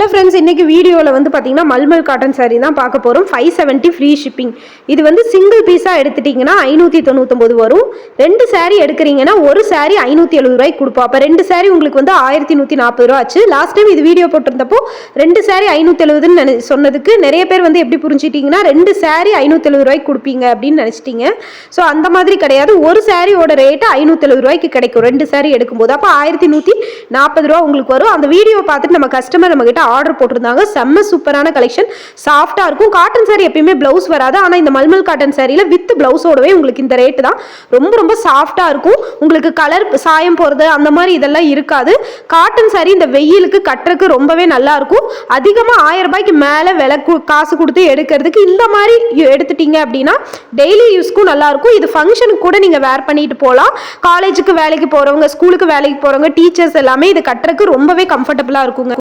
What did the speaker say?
Hello friends, இன்றைக்கி வீடியோவில் வந்து பார்த்தீங்கன்னா மல்மல் காட்டன் சாரீ தான் பார்க்க போகிறோம். 570 ஃப்ரீ ஷிப்பிங். இது வந்து சிங்கிள் பீஸாக எடுத்துட்டிங்கன்னா 599 வரும். 2 சாரீ எடுக்கிறீங்கன்னா ஒரு சாரீ 570 ரூபாய்க்கு கொடுப்போம். அப்போ 2 சாரீ உங்களுக்கு வந்து 1140 ரூபா ஆச்சு. லாஸ்ட் டைம் இது வீடியோ போட்டிருந்தப்போ 2 சாரீ 570ன்னு சொன்னதுக்கு நிறைய பேர் வந்து எப்படி புரிஞ்சிட்டிங்கன்னா 2 சாரீ 570 ரூபாய்க்கு கொடுப்பீங்க அப்படின்னு நினச்சிட்டிங்க. ஸோ அந்த மாதிரி கிடையாது. ஒரு சாரியோட ரேட்டு 570 ரூபாய்க்கு கிடைக்கும் 2 சாரீ எடுக்கும்போது. அப்போ 1140 ரூபா உங்களுக்கு வரும். அந்த வீடியோ பார்த்துட்டு நம்ம கஸ்டமர் நம்ம கிட்ட ஆர்டர் போட்டிருந்தாங்க. செம்ம சூப்பரான கலெக்ஷன், சாஃப்டா இருக்கும். காட்டன் சாரி எப்பயுமே பிளவுஸ் வராது. ஆனா இந்த மல்மல் காட்டன் சாரியில வித் பிளவுஸோடவே உங்களுக்கு இந்த ரேட்டு தான். ரொம்ப ரொம்ப சாஃப்டா இருக்கும். உங்களுக்கு கலர் சாயம் போறது அந்த மாதிரி இதெல்லாம் இருக்காது. காட்டன் சாரி இந்த வெயிலுக்கு கட்டுறதுக்கு ரொம்பவே நல்லா இருக்கும். அதிகமா 1000 ரூபாய்க்கு மேல விலை காசு கொடுத்து எடுக்கிறதுக்கு இந்த மாதிரி எடுத்துட்டீங்க அப்படின்னா டெய்லி யூஸ்க்கும் நல்லா இருக்கும். இது ஃபங்க்ஷனுக்கு கூட நீங்க வேர் பண்ணிட்டு போகலாம். காலேஜுக்கு வேலைக்கு போறவங்க, ஸ்கூலுக்கு வேலைக்கு போறவங்க, டீச்சர்ஸ் எல்லாமே இது கட்டுறதுக்கு ரொம்பவே கம்ஃபர்டபுளா இருக்குங்க.